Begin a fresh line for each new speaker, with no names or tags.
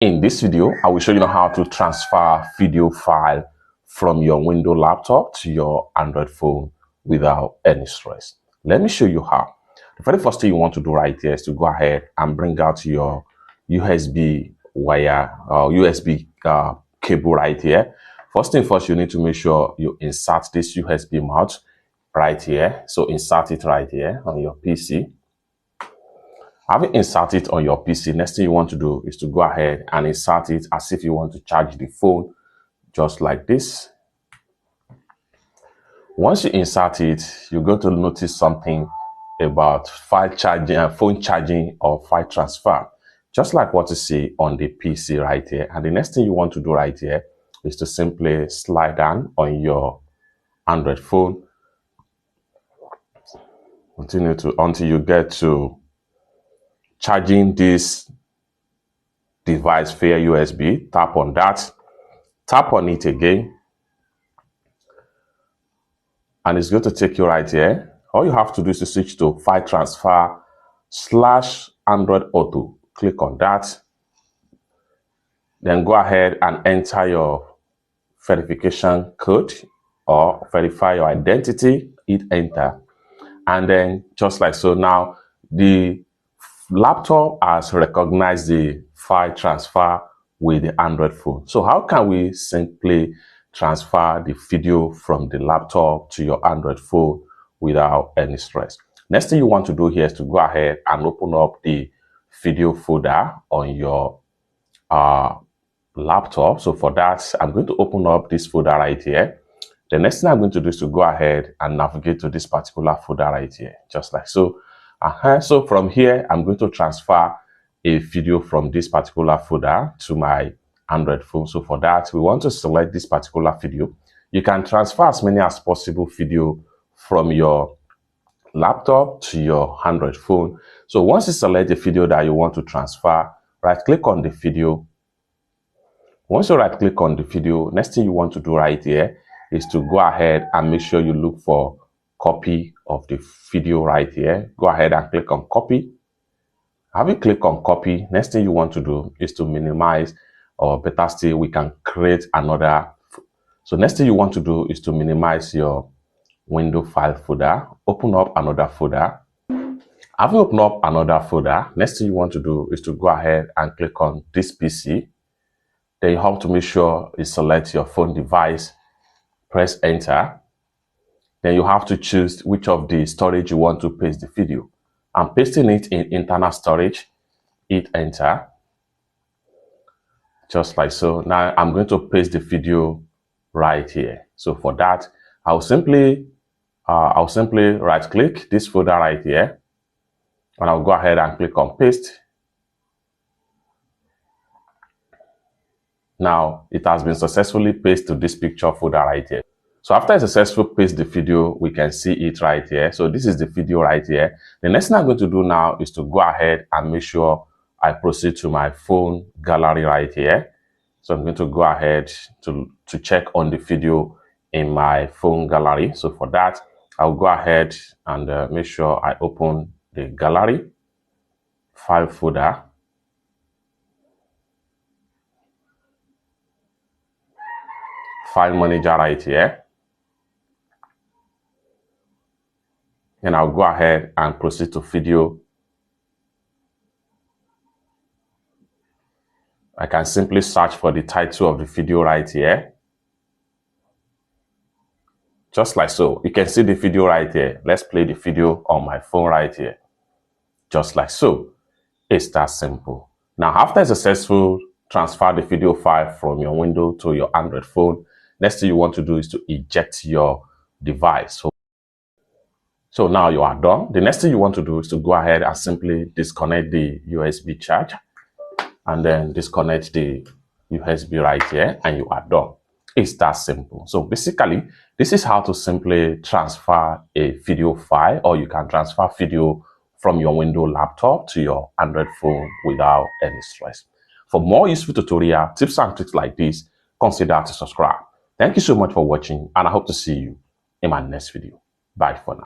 In this video, I will show you how to transfer video file from your Windows laptop to your Android phone without any stress. Let me show you how. The very first thing you want to do right here is to go ahead and bring out your USB wire or USB cable right here. First thing first, you need to make sure you insert this USB mount right here. So insert it right here on your PC. Having inserted it on your PC, next thing you want to do is to go ahead and insert it as if you want to charge the phone, just like this. Once you insert it, you're going to notice something about file charging, phone charging or file transfer, just like what you see on the PC right here. And the next thing you want to do right here is to simply slide down on your Android phone. Continue to until you get to charging this device via USB. Tap on that, tap on it again, and it's going to take you right here. All you have to do is to switch to file transfer / Android Auto. Click on that, then go ahead and enter your verification code or verify your identity. Hit enter, and then just like so, now the laptop has recognized the file transfer with the Android phone. So how can we simply transfer the video from the laptop to your Android phone without any stress? Next thing you want to do here is to go ahead and open up the video folder on your laptop. So for that, I'm going to open up this folder right here. The next thing I'm going to do is to go ahead and navigate to this particular folder right here, just like so. So from here, I'm going to transfer a video from this particular folder to my Android phone. So for that, we want to select this particular video. You can transfer as many as possible video from your laptop to your Android phone. So once you select the video that you want to transfer, right click on the video. Once you right click on the video, next thing you want to do right here is to go ahead and make sure you look for copy of the video right here. Go ahead and click on copy. Having clicked on copy, next thing you want to do is to minimize, or better still, we can create another. So next thing you want to do is to minimize your window file folder. Open up another folder. Having opened up another folder, next thing you want to do is to go ahead and click on this PC. Then you have to make sure you select your phone device, press enter. Then you have to choose which of the storage you want to paste the video. I'm pasting it in internal storage. Hit enter, just like so. Now I'm going to paste the video right here. So for that, I'll simply right click this folder right here, and I'll go ahead and click on paste. Now it has been successfully pasted to this picture folder right here. So after I successfully paste the video, we can see it right here. So this is the video right here. The next thing I'm going to do now is to go ahead and make sure I proceed to my phone gallery right here. So I'm going to go ahead to check on the video in my phone gallery. So for that, I'll go ahead and make sure I open the gallery file folder. File manager right here. And I'll go ahead and proceed to video. I can simply search for the title of the video right here. Just like so. You can see the video right here. Let's play the video on my phone right here. Just like so. It's that simple. Now, after a successful transfer the video file from your Windows to your Android phone, next thing you want to do is to eject your device. So now you are done. The next thing you want to do is to go ahead and simply disconnect the USB charge and then disconnect the USB right here, and you are done. It's that simple. So basically, this is how to simply transfer a video file, or you can transfer video from your Windows laptop to your Android phone without any stress. For more useful tutorial tips and tricks like this, consider to subscribe. Thank you so much for watching, and I hope to see you in my next video. Bye for now.